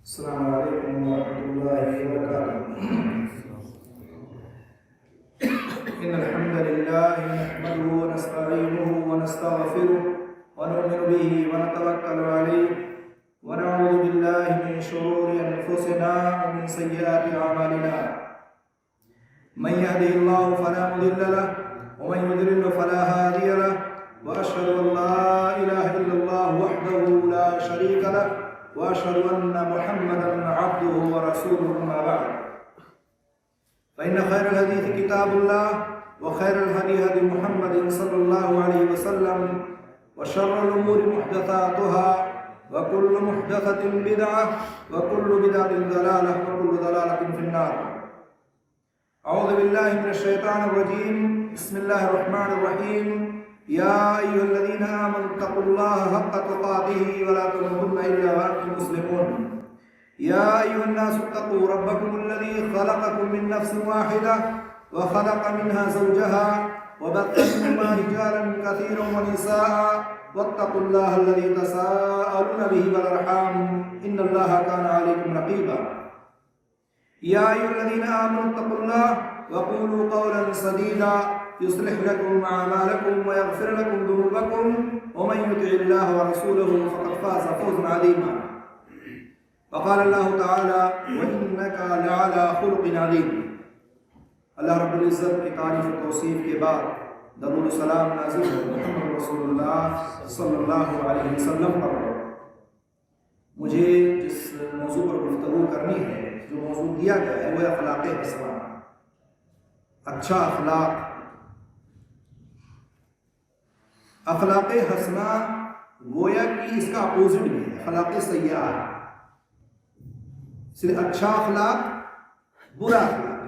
السلام عليكم ورحمة الله وبركاته. إن الحمد لله نحمده ونستعينه ونستغفره ونؤمن به ونتوكل عليه ونعوذ بالله من شرور أنفسنا ومن سيئات أعمالنا. من يهده الله فلا مضل له ومن يضلل فلا هادي له، وأشهد أن لا إله إلا الله وحده لا شريك له، وأشهد أن محمدا عبده ورسوله. أما بعد، فإن خير الحديث كتاب الله، وخير الهدي هدي محمد صلى الله عليه وسلم، وشر الأمور محدثاتها، وكل محدثة بدعة، وكل بدعة ضلالة، وكل ضلالة في النار. أعوذ بالله من الشيطان الرجيم. بسم الله الرحمن الرحيم. يا أيها الذين آمنوا اتقوا الله حق تقاته ولا تموتن إلا وأنتم مسلمون. يا أيها الناس اتقوا ربكم الذي خلقكم من نفس واحدة وخلق منها زوجها وبث منهما رجالا كثيرا ونساء، واتقوا الله الذي تساءلون به والأرحام إن الله كان عليكم رقيبا. يا أيها الذين آمنوا اتقوا الله وقولوا قولا سديدا يصلح لكم أعمالكم ويغفر لكم ذنوبكم، ومن يطع الله ورسوله فقد فاز فوزا عظيما. وقال الله تعالى: وإنك لعلى خلق عظيم. اللہ رب العزت کی تعریف و توصیف کے بعد درود و سلام نازل ہو محمد رسول اللہ صلی اللہ علیہ وسلم پر. مجھے جس موضوع پر گفتگو کرنی ہے، جو موضوع دیا گیا ہے، وہ اخلاق حسنہ. اچھا اخلاق. اخلاق حسنہ گویا کہ اس کا اپوزٹ بھی ہے، اخلاق سیئہ. صرف اچھا اخلاق، برا اخلاق،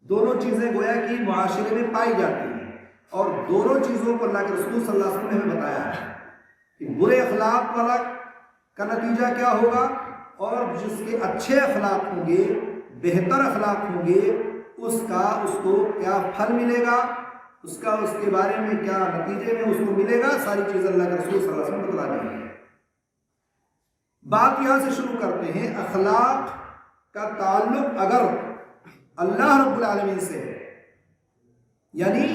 دونوں چیزیں گویا کہ معاشرے میں پائی جاتی ہیں، اور دونوں چیزوں کو اللہ کے رسول صلی اللہ علیہ وسلم نے ہمیں بتایا ہے کہ برے اخلاق والا کا نتیجہ کیا ہوگا، اور جس کے اچھے اخلاق ہوں گے، بہتر اخلاق ہوں گے، اس کو کیا پھل ملے گا، اس کے بارے میں کیا نتیجے میں اس کو ملے گا. ساری چیزیں اللہ کے رسول صلی اللہ علیہ وسلم بتلا دی ہیں. بات یہاں سے شروع کرتے ہیں. اخلاق کا تعلق اگر اللہ رب العالمین سے ہے، یعنی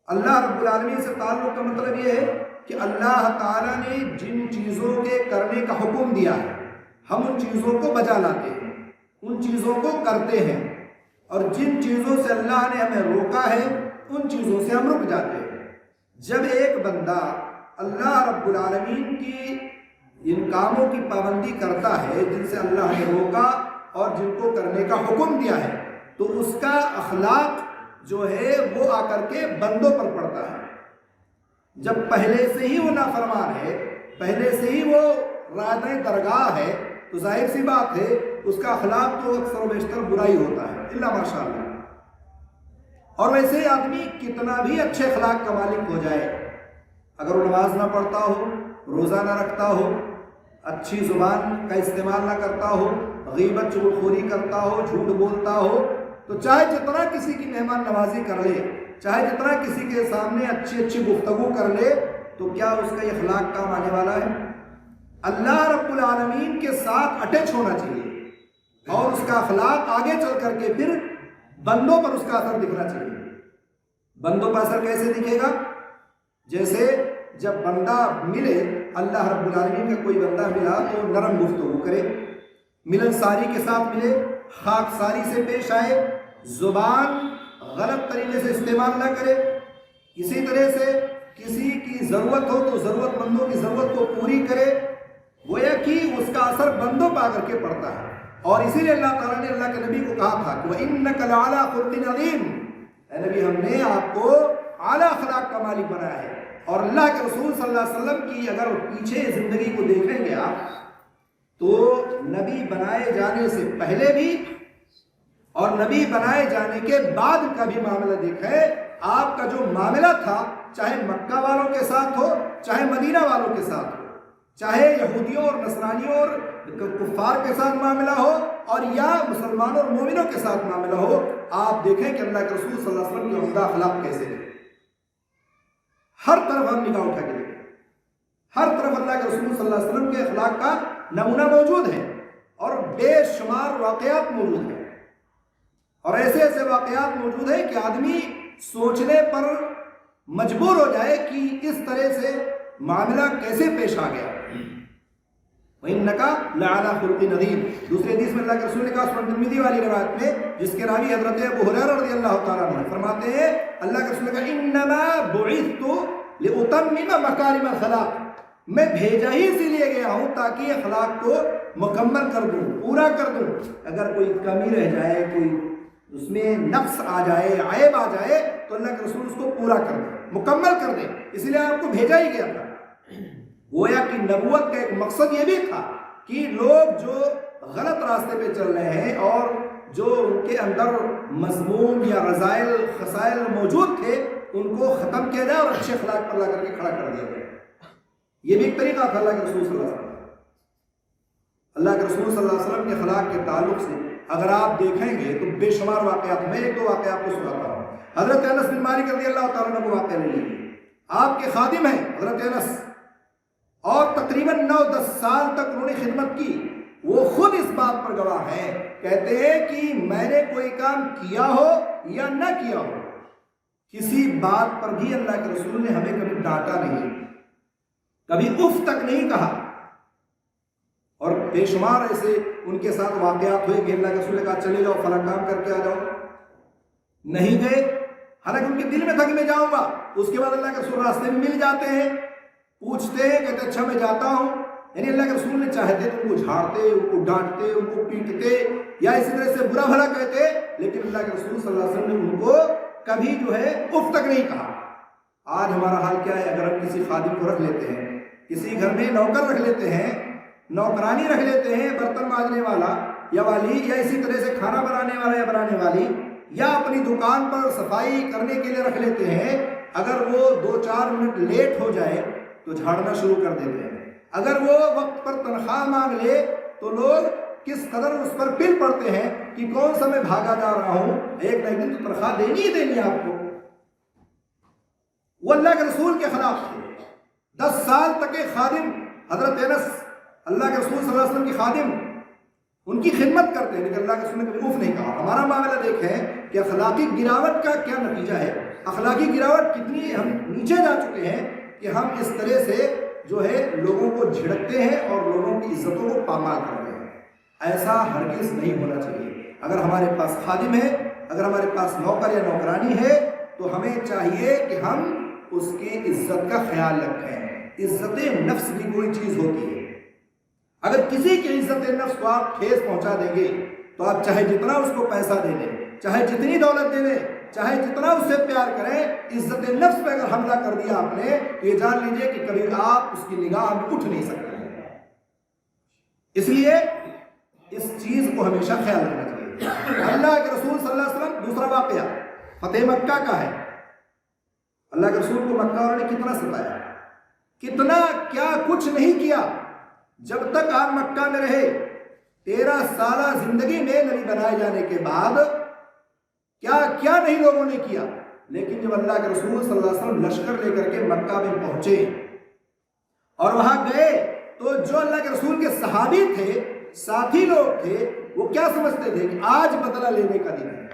اللہ رب العالمین سے تعلق کا مطلب یہ ہے کہ اللہ تعالیٰ نے جن چیزوں کے کرنے کا حکم دیا ہے، ہم ان چیزوں کو بجا لاتے ہیں، ان چیزوں کو کرتے ہیں، اور جن چیزوں سے اللہ نے ہمیں روکا ہے ان چیزوں سے ہم رک جاتے ہیں. جب ایک بندہ اللہ رب العالمین کی ان کاموں کی پابندی کرتا ہے جن سے اللہ نے روکا اور جن کو کرنے کا حکم دیا ہے، تو اس کا اخلاق جو ہے وہ آ کر کے بندوں پر پڑتا ہے. جب پہلے سے ہی وہ نافرمان ہے، پہلے سے ہی وہ رائے درگاہ ہے، تو ظاہر سی بات ہے اس کا اخلاق تو اکثر و بیشتر برا ہی ہوتا ہے، الا ماشاء اللہ. اور ویسے آدمی کتنا بھی اچھے اخلاق کا مالک ہو جائے، اگر وہ نماز نہ پڑھتا ہو، روزہ نہ رکھتا ہو، اچھی زبان کا استعمال نہ کرتا ہو، غیبت چغلخوری کرتا ہو، جھوٹ بولتا ہو، تو چاہے جتنا کسی کی مہمان نوازی کر لے، چاہے جتنا کسی کے سامنے اچھی اچھی گفتگو کر لے، تو کیا اس کا یہ اخلاق کام آنے والا ہے؟ اللہ رب العالمین کے ساتھ اٹیچ ہونا چاہیے، اور اس کا اخلاق آگے چل کر کے پھر بندوں پر اس کا اثر دکھنا چاہیے. بندوں پر اثر کیسے دکھے گا؟ جیسے جب بندہ ملے، اللہ رب العالمین کا کوئی بندہ ملا تو نرم گفتگو کرے، ملن ساری کے ساتھ ملے، خاک ساری سے پیش آئے، زبان غلط طریقے سے استعمال نہ کرے. اسی طرح سے کسی کی ضرورت ہو تو ضرورت مندوں کی ضرورت کو پوری کرے. گویا کہ اس کا اثر بندوں پہ آ کر کے پڑتا ہے. اور اسی لیے اللہ تعالیٰ نے اللہ کے نبی کو کہا تھا کہ وَإِنَّكَ لَعَلَىٰ خُلُقٍ عَظِيمٍ. اے نبی، ہم نے آپ کو اعلیٰ اخلاق کا مالک بنایا ہے. اور اللہ کے رسول صلی اللہ علیہ وسلم کی اگر پیچھے زندگی کو دیکھیں گے آپ، تو نبی بنائے جانے سے پہلے بھی اور نبی بنائے جانے کے بعد کا بھی معاملہ دیکھیں. آپ کا جو معاملہ تھا، چاہے مکہ والوں کے ساتھ ہو، چاہے مدینہ والوں کے ساتھ ہو، چاہے یہودیوں اور نصرانیوں اور کفار کے ساتھ معاملہ ہو، اور یا مسلمانوں اور مومنوں کے ساتھ معاملہ ہو، آپ دیکھیں کہ اللہ کے رسول صلی اللہ علیہ وسلم کے عمدہ اخلاق کیسے تھے. ہر طرف ہم نگاہ اٹھا کے دیکھیں، ہر طرف اللہ کے رسول صلی اللہ علیہ وسلم کے اخلاق کا نمونہ موجود ہے. اور بے شمار واقعات موجود ہیں، اور ایسے ایسے واقعات موجود ہیں کہ آدمی سوچنے پر مجبور ہو جائے کہ اس طرح سے معاملہ کیسے پیش آ گیا۔ وَإِنَّكَ لَعَلَىٰ خُلُقٍ عَظِيمٍ، دوسرے حدیث میں اللہ کے رسول نے کہا، سنن ترمذی والی روایت میں، جس کے راوی حضرت ابو ہریرہ رضی اللہ تعالیٰ عنہ فرماتے ہیں، اللہ کے رسول نے کہا، إِنَّمَا بُعِثْتُ لِأُتَمِّمَ مَكَارِمَ الْأَخْلَاقِ، میں بھیجا ہی اسی لیے گیا ہوں تاکہ اخلاق کو مکمل کر دوں، پورا کر دوں۔ اگر کوئی کمی رہ جائے، کوئی اس میں نقص آ جائے، عیب آ جائے، تو اللہ کے رسول اس کو پورا کر دے، مکمل کر دے، اس لیے آپ کو بھیجا ہی گیا تھا۔ گویا کہ نبوت کا ایک مقصد یہ بھی تھا کہ لوگ جو غلط راستے پہ چل رہے ہیں اور جو ان کے اندر مضمون یا رذائل خسائل موجود تھے، ان کو ختم کیا جائے اور اچھے اخلاق پر لا کر کے کھڑا کر دیا جائے۔ یہ بھی ایک طریقہ تھا اللہ کے رسول صلی اللہ علیہ وسلم۔ اللہ کے رسول صلی اللہ علیہ وسلم کے اخلاق کے تعلق سے اگر آپ دیکھیں گے تو بے شمار واقعات، میں ایک دو واقعات کو سناتا ہوں۔ حضرت انس بن مالک رضی اللہ تعالیٰ عنہ کو واقعہ لے لیجیے، آپ کے خادم ہیں حضرت انس، اور تقریباً 9-10 سال تک انہوں نے خدمت کی۔ وہ خود اس بات پر گواہ ہیں، کہتے ہیں کہ میں نے کوئی کام کیا ہو یا نہ کیا ہو، کسی بات پر بھی اللہ کے رسول نے ہمیں کبھی ڈانٹا نہیں، کبھی اف تک نہیں کہا۔ اور بے شمار ایسے ان کے ساتھ واقعات ہوئے کہ اللہ کے رسول نے کہا چلے جاؤ فلاں کام کر کے آ جاؤ، نہیں گئے، حالانکہ ان کے دل میں تھا کہ میں جاؤں گا۔ اس کے بعد اللہ کے رسول راستے میں مل جاتے ہیں، پوچھتے ہیں، کہتے اچھا میں جاتا ہوں۔ یعنی اللہ کے رسول نے چاہتے تو ان کو جھاڑتے، ان کو ڈانٹتے، ان کو پیٹتے یا اسی طرح سے برا بھلا کہتے، لیکن اللہ کے رسول صلی اللہ علیہ وسلم نے ان کو کبھی جو ہے اف تک نہیں کہا۔ آج ہمارا حال کیا ہے؟ اگر ہم کسی خادم کو رکھ لیتے ہیں، کسی گھر میں نوکر رکھ لیتے ہیں، نوکرانی رکھ لیتے ہیں، برتن مانجنے والا یا والی، یا اسی طرح سے کھانا بنانے والا یا بنانے والی، یا اپنی دکان پر صفائی کرنے کے لیے رکھ لیتے ہیں، اگر وہ 2-4 منٹ لیٹ ہو جائے تو جھاڑنا شروع کر دیتے ہیں۔ اگر وہ وقت پر تنخواہ مانگ لے تو لوگ کس قدر اس پر پل پڑتے ہیں کہ کون سا میں بھاگا جا رہا ہوں، ایک نہ ایک دن تو تنخواہ دینی ہی دینی ہے آپ کو۔ وہ اللہ کے رسول کے خلاف تھے۔ 10 سال تک ایک خادم حضرت انس، اللہ کے رسول صلی اللہ علیہ وسلم کی خادم، ان کی خدمت کرتے ہیں، لیکن اللہ کے رسول نے کبھی اف نہیں کہا۔ ہمارا معاملہ دیکھیں کہ اخلاقی گراوٹ کا کیا نتیجہ ہے، اخلاقی گراوٹ کتنی ہم نیچے جا چکے ہیں کہ ہم اس طرح سے جو ہے لوگوں کو جھڑکتے ہیں اور لوگوں کی عزتوں کو پامال کرتے ہیں۔ ایسا ہرگز نہیں ہونا چاہیے۔ اگر ہمارے پاس خادم ہے، اگر ہمارے پاس نوکر یا نوکرانی ہے، تو ہمیں چاہیے کہ ہم اس کی عزت کا خیال رکھیں۔ عزت نفس بھی کوئی چیز ہوتی ہے، اگر کسی کی عزت نفس کو آپ ٹھیس پہنچا دیں گے تو آپ چاہے جتنا اس کو پیسہ دے دیں، چاہے جتنی دولت دے دیں، چاہے جتنا اس سے پیار کریں، عزت نفس پہ اگر حملہ کر دیا آپ نے تو یہ جان لیجئے کہ کبھی آپ اس کی نگاہ میں اٹھ نہیں سکتے۔ اس لیے اس چیز کو ہمیشہ خیال رکھنا چاہیے۔ اللہ کے رسول صلی اللہ علیہ وسلم، دوسرا واقعہ فتح مکہ کا ہے۔ اللہ کے رسول کو مکہ والوں نے کتنا ستایا، کتنا کیا کچھ نہیں کیا۔ جب تک آپ مکہ میں رہے، 13 سالہ زندگی میں نبی بنائے جانے کے بعد کیا کیا نہیں لوگوں نے کیا، لیکن جب اللہ کے رسول صلی اللہ علیہ وسلم لشکر لے کر کے مکہ میں پہنچے اور وہاں گئے تو جو اللہ کے رسول کے صحابی تھے، ساتھی لوگ تھے، وہ کیا سمجھتے تھے کہ آج بدلہ لینے کا دن ہے،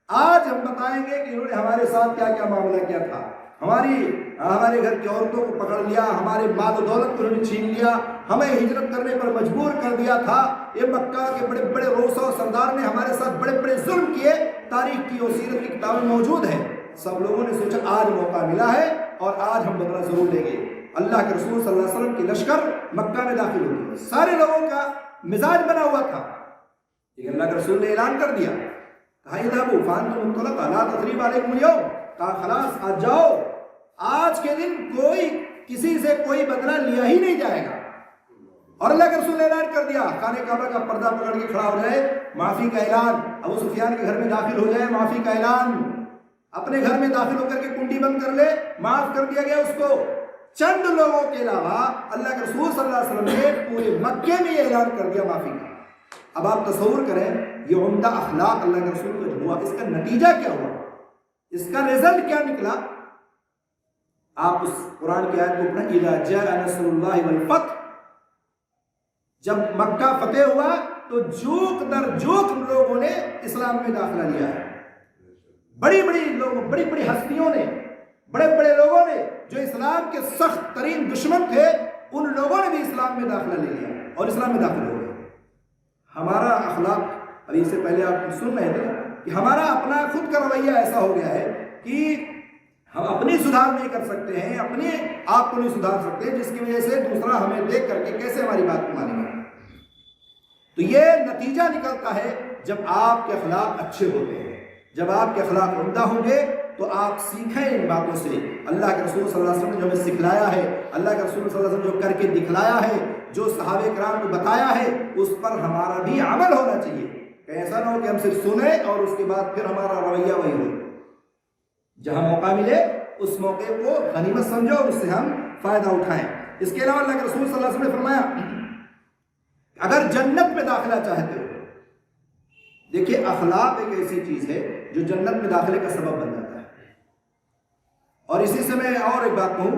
آج ہم بتائیں گے کہ انہوں نے ہمارے ساتھ کیا کیا معاملہ کیا تھا، ہمارے گھر کی عورتوں کو پکڑ لیا، ہمارے مال و دولت کو انہوں نے چھین لیا، ہمیں ہجرت کرنے پر مجبور کر دیا تھا، یہ مکہ کے بڑے بڑے روسا و سردار نے ہمارے ساتھ بڑے بڑے ظلم کیے، تاریخ کی اور سیرت کی کتابیں موجود ہیں۔ سب لوگوں نے سوچا آج موقع ملا ہے اور آج ہم بدلہ ضرور لیں گے۔ اللہ کے رسول صلی اللہ علیہ وسلم کی لشکر مکہ میں داخل ہو گئی، سارے لوگوں کا مزاج بنا ہوا تھا، لیکن اللہ کے رسول نے اعلان کر دیا، کہا اذهبوا فانتم طلقاء لا تثريب عليكم اليوم، کہا خلاص آج جاؤ، آج کے دن کوئی کسی سے کوئی بدلہ لیا ہی نہیں جائے گا۔ اور اللہ کے رسول نے اعلان کر دیا، خانہ کعبہ کا پردہ پکڑ کے کھڑا ہو جائے، معافی کا اعلان، ابو سفیان کے گھر میں داخل ہو جائے، معافی کا اعلان، اپنے گھر میں داخل ہو کر کے کنڈی بند کر لے، معاف کر دیا گیا اس کو۔ چند لوگوں کے علاوہ اللہ کے رسول صلی اللہ علیہ وسلم نے پورے مکے میں یہ اعلان کر دیا معافی کا۔ اب آپ تصور کریں یہ عمدہ اخلاق اللہ کے رسول کا ہوا، اس کا نتیجہ کیا ہوا، اس کا رزلٹ کیا نکلا؟ آپ اس قرآن کی آیت کو پڑھیں، اذا جاء نصر اللہ والفتح، جب مکہ فتح ہوا تو جوک در جوک لوگوں نے اسلام میں داخلہ لیا ہے. بڑی بڑی ہستیوں نے، بڑے بڑے لوگوں نے جو اسلام کے سخت ترین دشمن تھے، ان لوگوں نے بھی اسلام میں داخلہ لے لیا اور اسلام میں داخل ہو گئے. ہمارا اخلاق، ابھی اس سے پہلے آپ سن رہے تھے کہ ہمارا اپنا خود کا رویہ ایسا ہو گیا ہے کہ ہم اپنی سدھار نہیں کر سکتے ہیں، اپنے آپ کو نہیں سدھار سکتے، جس کی وجہ سے دوسرا ہمیں دیکھ کر کے کیسے ہماری بات کو مانے گا. تو یہ نتیجہ نکلتا ہے جب آپ کے اخلاق اچھے ہوتے ہیں. جب آپ کے اخلاق عمدہ ہوں گے تو آپ سیکھیں ان باتوں سے. اللہ کے رسول صلی اللہ علیہ وسلم نے جو ہمیں سکھلایا ہے، اللہ کے رسول صلی اللہ علیہ وسلم جو کر کے دکھلایا ہے، جو صحابہ کرام کو بتایا ہے، اس پر ہمارا بھی عمل ہونا چاہیے. کہ ایسا نہ ہو کہ ہم صرف سنیں اور اس کے بعد پھر ہمارا رویہ وہی ہو. جہاں موقع ملے اس موقع کو غنیمت سمجھو اور اس سے ہم فائدہ اٹھائیں. اس کے علاوہ اللہ کے رسول صلی اللہ علیہ وسلم نے فرمایا اگر جنت میں داخلہ چاہتے ہو، دیکھیے اخلاق ایک ایسی چیز ہے جو جنت میں داخلے کا سبب بن جاتا ہے. اور اسی سے میں اور ایک بات کہوں،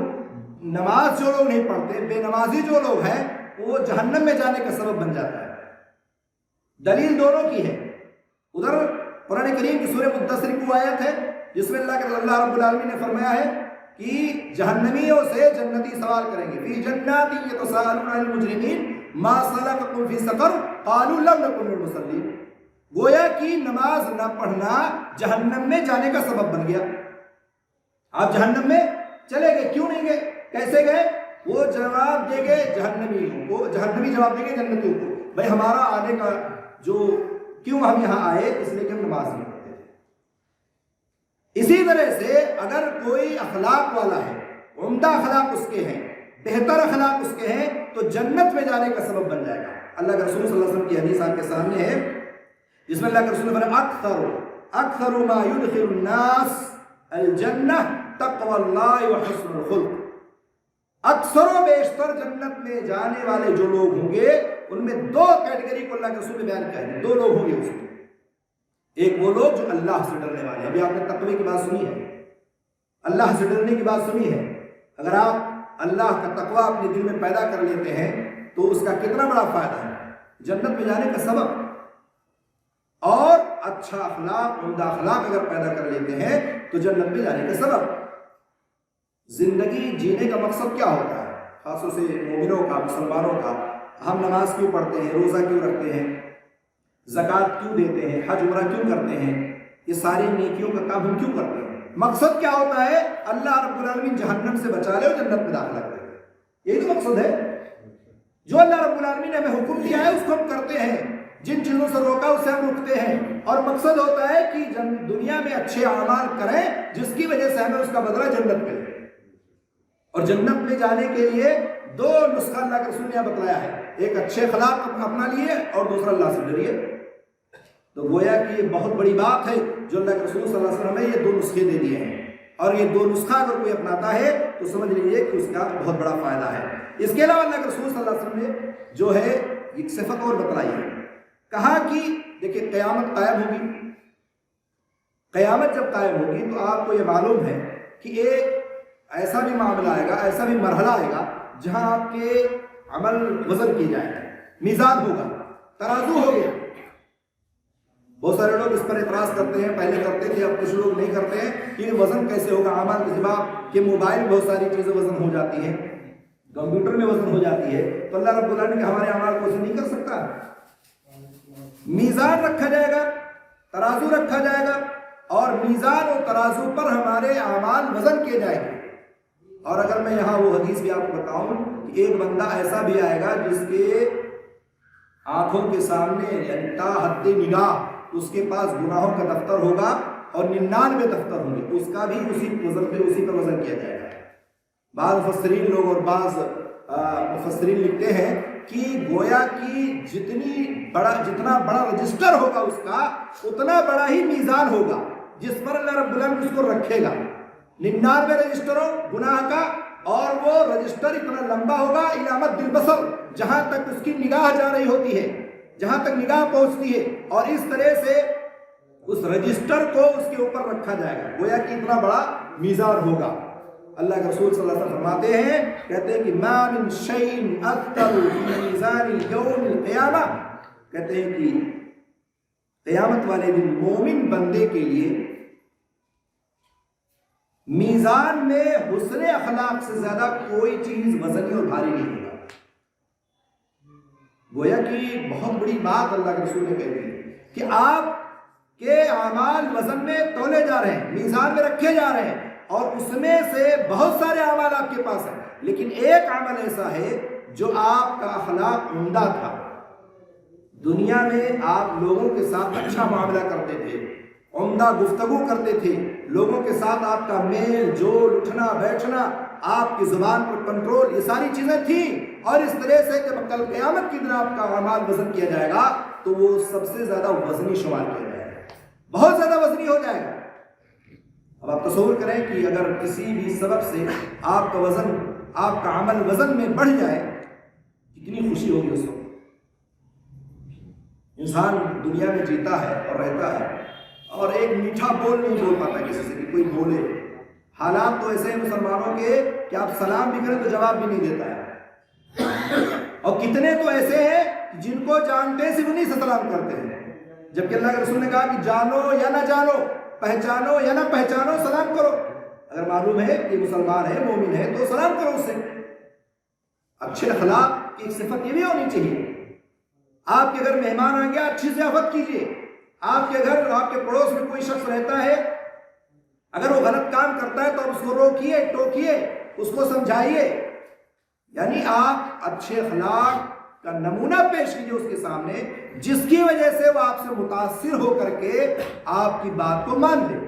نماز جو لوگ نہیں پڑھتے، بے نمازی جو لوگ ہیں، وہ جہنم میں جانے کا سبب بن جاتا ہے. دلیل دونوں کی ہے. ادھر قرآن کریم کی سورہ مدثر کی آیت ہے جس میں اللہ رب العالمین نے فرمایا ہے کہ جہنمیوں سے جنتی سوال کریں گے، فی جنات یتساءلون عن المجرمین ما سلککم فی سقر قالوا لم نکن من المصلین. گویا کہ نماز نہ پڑھنا جہنم میں جانے کا سبب بن گیا. آپ جہنم میں چلے گئے، کیوں نہیں گئے، کیسے گئے؟ وہ جواب دے گئے جہنمی کو، جہنمی جواب دے گئے جنتیوں کو، بھائی ہمارا آنے کا جو کیوں ہم یہاں آئے، اس لیے کہ ہم نماز نہیں پڑھتے تھے. اسی طرح سے اگر کوئی اخلاق والا ہے، عمدہ اخلاق اس کے ہیں، بہتر اخلاق اس کے ہیں، تو جنت میں جانے کا سبب بن جائے گا. اللہ کے رسول صلی اللہ علیہ وسلم کی حدیث آپ کے سامنے ہے جس میں اللہ کے رسول نے فرمایا اکثر ما يدخل الناس الجنہ تقوی اللہ وحسن الخلق. اکثر و بیشتر جنت میں جانے والے جو لوگ ہوں گے ان میں دو کیٹیگری کو اللہ کے رسول نے بیان کیا ہے. دو لوگ ہوں گے اس میں. ایک وہ لوگ جو اللہ سے ڈرنے والے ہیں. ابھی آپ نے تقوی کی بات سنی ہے، اللہ سے ڈرنے کی بات سنی ہے. اگر آپ اللہ کا تقوی اپنے دل میں پیدا کر لیتے ہیں تو اس کا کتنا بڑا فائدہ ہے، جنت میں جانے کا سبب. اور اچھا اخلاق، عمدہ اخلاق اگر پیدا کر لیتے ہیں تو جنت میں جانے کا سبب. زندگی جینے کا مقصد کیا ہوتا ہے؟ خاص طور سے مومنوں کا، مسلمانوں کا. ہم نماز کیوں پڑھتے ہیں، روزہ کیوں رکھتے ہیں، زکوٰۃ کیوں دیتے ہیں، حج عمرہ کیوں کرتے ہیں، یہ ساری نیکیوں کا کام ہم کیوں کرتے ہیں؟ مقصد کیا ہوتا ہے؟ اللہ رب العالمین جہنم سے بچا لے اور جنت میں داخلہ کرے. یہی تو مقصد ہے. جو اللہ رب العالمین نے ہمیں حکم دیا ہے اس کو ہم کرتے ہیں، جن چیزوں سے روکا اس سے ہم رکتے ہیں. اور مقصد ہوتا ہے کہ دنیا میں اچھے اعمال کریں جس کی وجہ سے ہمیں اس کا بدلہ جنت ملے. اور جنت میں جانے کے لیے دو نسخہ اللہ کے رسول نے یہاں بتلایا ہے. ایک اچھے اخلاق اپنا لیے اور دوسرا اللہ سے ڈریے. تو گویا کہ یہ بہت بڑی بات ہے جو اللہ کے رسول صلی اللہ علیہ وسلم نے یہ دو نسخے دے دیے ہیں. اور یہ دو نسخہ اگر کوئی اپناتا ہے تو سمجھ لیجیے کہ اس کا بہت بڑا فائدہ ہے. اس کے علاوہ اللہ کے رسول صلی اللہ علیہ وسلم نے جو ہے ایک صفت اور بتلائی ہے. کہا کہ دیکھیں قیامت قائم ہوگی. قیامت جب قائم ہوگی تو آپ کو یہ معلوم ہے کہ ایک ایسا بھی معاملہ آئے گا، ایسا بھی مرحلہ آئے گا جہاں آپ کے عمل وزن کیے جائیں گے. میزان ہوگا، ترازو ہو گیا. بہت سارے لوگ اس پر اعتراض کرتے ہیں، پہلے کرتے تھے، اب کچھ لوگ نہیں کرتے ہیں کہ وزن کیسے ہوگا. اعمال کے جواب کہ موبائل بہت ساری چیزیں وزن ہو جاتی ہیں، کمپیوٹر میں وزن ہو جاتی ہے، تو اللہ رب العالمین ہمارے اعمال کو وزن نہیں کر سکتا. میزان رکھا جائے گا، ترازو رکھا جائے گا، اور میزان اور ترازو پر ہمارے اعمال وزن کیے جائیں گے. اور اگر میں یہاں وہ حدیث بھی آپ کو بتاؤں کہ ایک بندہ ایسا بھی آئے گا جس کے آنکھوں کے سامنے یعنی تا حد نگاہ اس کے پاس گناہوں کا دفتر ہوگا اور 99 دفتر ہوں گے، اس کا بھی اسی وزن پہ اسی پر وزن کیا جائے گا. بعض مفسرین لوگ اور بعض مفسرین لکھتے ہیں کہ گویا کہ جتنا بڑا رجسٹر ہوگا اس کا اتنا بڑا ہی میزان ہوگا جس پر اللہ رب العالمین اس کو رکھے گا. 99 رجسٹر ہو گناہ کا، اور وہ رجسٹر اتنا لمبا ہوگا علامت بالبصر، جہاں تک اس کی نگاہ جا رہی ہوتی ہے، جہاں تک نگاہ پہنچتی ہے، اور اس طرح سے اس رجسٹر کو اس کے اوپر رکھا جائے گا. گویا کہ اتنا بڑا میزان ہوگا. اللہ کے رسول صلی اللہ علیہ وسلم فرماتے ہیں، کہتے ہیں کہ ما من شیء اثقل فی میزان یوم القیامہ، کہتے ہیں کہ قیامت والے دن مومن بندے کے لیے میزان میں حسن اخلاق سے زیادہ کوئی چیز وزنی اور بھاری نہیں ہوگا۔ گویا کہ بہت بڑی بات اللہ کے رسول نے کہی ہے کہ آپ کے اعمال وزن میں تولے جا رہے ہیں، میزان میں رکھے جا رہے ہیں، اور اس میں سے بہت سارے اعمال آپ کے پاس ہیں، لیکن ایک عمل ایسا ہے جو آپ کا اخلاق عمدہ تھا، دنیا میں آپ لوگوں کے ساتھ اچھا معاملہ کرتے تھے، عمدہ گفتگو کرتے تھے، لوگوں کے ساتھ آپ کا میل جول، اٹھنا بیٹھنا، آپ کی زبان پر کنٹرول، یہ ساری چیزیں تھیں، اور اس طرح سے جب کل قیامت کی دن آپ کا اعمال وزن کیا جائے گا تو وہ سب سے زیادہ وزنی شمار کیا جائے گا، بہت زیادہ وزنی ہو جائے گا۔ اب آپ تصور کریں کہ اگر کسی بھی سبب سے آپ کا وزن، آپ کا عمل وزن میں بڑھ جائے، کتنی خوشی ہوگی اس وقت۔ انسان دنیا میں جیتا ہے اور رہتا ہے اور ایک میٹھا بول نہیں بول پاتا کسی سے کہ کوئی بولے۔ حالات تو ایسے ہیں مسلمانوں کے کہ آپ سلام بھی کریں تو جواب بھی نہیں دیتا ہے، اور کتنے تو ایسے ہیں جن کو جانتے صرف انہیں سے سلام کرتے ہیں، جبکہ اللہ کے رسول نے کہا کہ جانو یا نہ جانو، پہچانو یا نہ پہچانو، سلام کرو۔ اگر معلوم ہے کہ مسلمان ہے، مومن ہے، تو سلام کرو اس سے۔ اچھے اخلاق کی ایک صفت یہ بھی ہونی چاہیے، آپ کے گھر مہمان آئیں گے اچھی ضیافت کیجیے، آپ کے گھر، آپ کے پڑوس میں کوئی شخص رہتا ہے، اگر وہ غلط کام کرتا ہے تو اس کو روکیے، ٹوکیے، اس کو سمجھائیے، یعنی آپ اچھے اخلاق کا نمونہ پیش کیجیے اس کے سامنے، جس کی وجہ سے وہ آپ سے متاثر ہو کر کے آپ کی بات کو مان لے،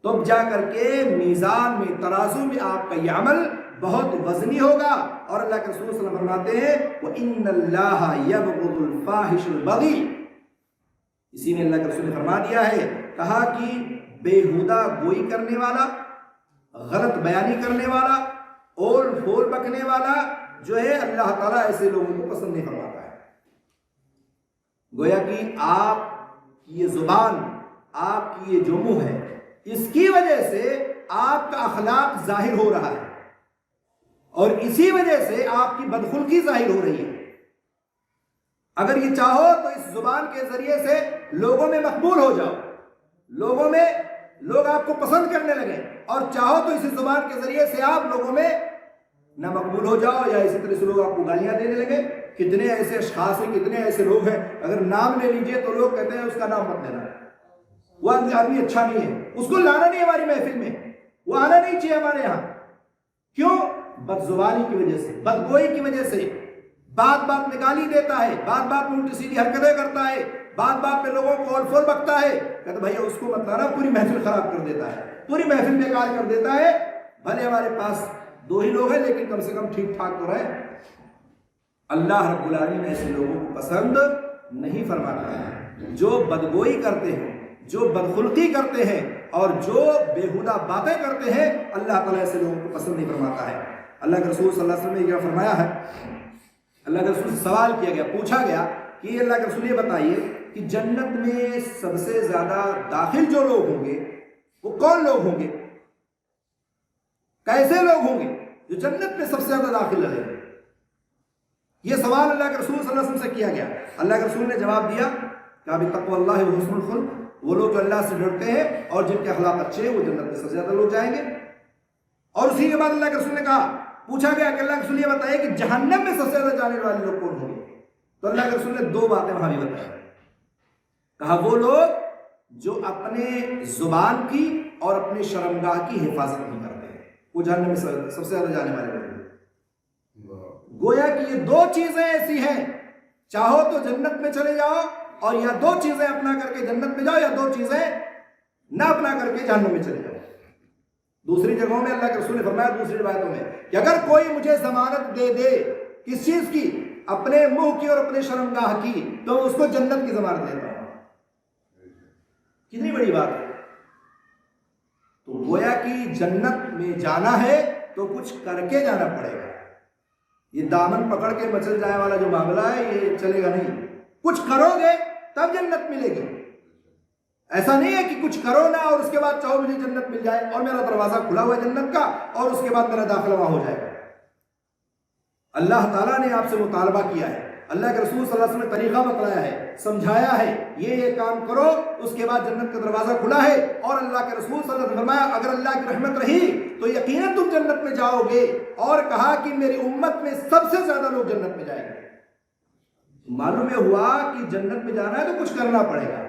تب جا کر کے میزان میں، ترازو میں آپ کا یہ عمل بہت وزنی ہوگا۔ اور اللہ کے رسول صلی اللہ علیہ وسلم فرماتے ہیں وَإِنَّ اللَّهَ يَبْغِضُ الْفَاحِشَ الْبَغِيَ، اسی میں اللہ کے رسول نے فرما دیا ہے، کہا کہ بےہودہ گوئی کرنے والا، غلط بیانی کرنے والا، اول پھول بکنے والا جو ہے، اللہ تعالیٰ ایسے لوگوں کو پسند نہیں فرماتا ہے۔ گویا کہ آپ کی یہ زبان، آپ کی یہ جو منہ ہے، اس کی وجہ سے آپ کا اخلاق ظاہر ہو رہا ہے، اور اسی وجہ سے آپ کی بدخلقی ظاہر ہو رہی ہے۔ اگر یہ چاہو تو اس زبان کے ذریعے سے لوگوں میں مقبول ہو جاؤ، لوگوں میں لوگ آپ کو پسند کرنے لگیں، اور چاہو تو اسی زبان کے ذریعے سے آپ لوگوں میں نہ مقبول ہو جاؤ، یا اسی طرح سے لوگ آپ کو گالیاں دینے لگے۔ کتنے ایسے اشخاص ہیں، کتنے ایسے لوگ ہیں، اگر نام لے لیجئے تو لوگ کہتے ہیں اس کا نام مت لینا، وہ آدمی اچھا نہیں ہے، اس کو لانا نہیں ہماری محفل میں، وہ آنا نہیں چاہیے ہمارے یہاں۔ کیوں؟ بد زبانی کی وجہ سے، بدگوئی کی وجہ سے، بات بات میں گالی دیتا ہے، بات بات میں الٹی سیدھی حرکتیں کرتا ہے، بات بات میں لوگوں کو اول فول بکتا ہے، کہتے بھائی اس کو مت لانا، پوری محفل خراب کر دیتا ہے، پوری محفل بیکار کر دیتا ہے۔ بھلے ہمارے پاس دو ہی لوگ ہیں لیکن کم سے کم ٹھیک ٹھاک تو رہے۔ اللہ رب العالمین ایسے لوگوں کو پسند نہیں فرماتا ہے، جو بدگوئی کرتے ہیں، جو بدخلقی کرتے ہیں، اور جو بےہودہ باتیں کرتے ہیں، اللہ تعالیٰ ایسے لوگوں کو پسند نہیں فرماتا ہے۔ اللہ کے رسول صلی اللہ علیہ وسلم نے یہ فرمایا ہے، اللہ کے رسول سے سوال کیا گیا، پوچھا گیا کہ یہ اللہ کے رسول یہ بتائیے کہ جنت میں سب سے زیادہ داخل جو لوگ ہوں گے وہ کون لوگ ہوں گے، کیسے لوگ ہوں گے جو جنت میں سب سے زیادہ داخل رہیں گے؟ یہ سوال اللہ کے رسول صلی اللہ علیہ وسلم سے کیا گیا۔ اللہ کے رسول نے جواب دیا کہ ابھی تقوی اللہ و حسن الخلق، وہ لوگ جو اللہ سے ڈرتے ہیں اور جن کے اخلاق اچھے ہیں وہ جنت میں سب سے زیادہ لوگ جائیں گے۔ اور اسی کے بعد اللہ کے رسول نے کہا، پوچھا گیا کہ اللہ کے رسول یہ بتائیے کہ جہنم میں سب سے زیادہ جانے والے لوگ کون ہوں گے؟ تو اللہ کے رسول نے دو باتیں وہاں بھی بتائی، کہا وہ لوگ جو اپنے زبان کی اور اپنے شرمگاہ کی حفاظت نہیں کرتے ہیں، وہ جہنم میں سب سے زیادہ جانے والے لوگ ہیں۔ گویا کہ یہ دو چیزیں ایسی ہیں، چاہو تو جنت میں چلے جاؤ، اور یا دو چیزیں اپنا کر کے جنت میں جاؤ، یا دو چیزیں نہ اپنا کر کے جہنم میں چلے جاؤ۔ دوسری جگہوں میں اللہ کے رسول نے فرمایا، دوسری روایتوں میں، کہ اگر کوئی مجھے ضمانت دے دے کس چیز کی، اپنے منہ کی اور اپنے شرمگاہ کی، تو اس کو جنت کی ضمانت دیتا ہوں۔ کتنی بڑی بات ہے۔ تو گویا کہ جنت میں جانا ہے تو کچھ کر کے جانا پڑے گا۔ یہ دامن پکڑ کے مچل جائے والا جو معاملہ ہے یہ چلے گا نہیں، کچھ کرو گے تب جنت ملے گی۔ ایسا نہیں ہے کہ کچھ کرو نہ اور اس کے بعد چاہو مجھے جنت مل جائے اور میرا دروازہ کھلا ہوا ہے جنت کا اور اس کے بعد میرا داخلہ وہاں ہو جائے گا۔ اللہ تعالیٰ نے آپ سے مطالبہ کیا ہے، اللہ کے رسول صلی اللہ علیہ وسلم نے طریقہ بتلایا ہے، سمجھایا ہے، یہ کام کرو اس کے بعد جنت کا دروازہ کھلا ہے۔ اور اللہ کے رسول صلی اللہ علیہ وسلم نے فرمایا اگر اللہ کی رحمت رہی تو یقیناً تم جنت میں جاؤ گے، اور کہا کہ میری امت میں سب سے زیادہ لوگ جنت میں جائیں گے۔ معلوم یہ ہوا کہ جنت میں جانا ہے تو کچھ کرنا پڑے گا،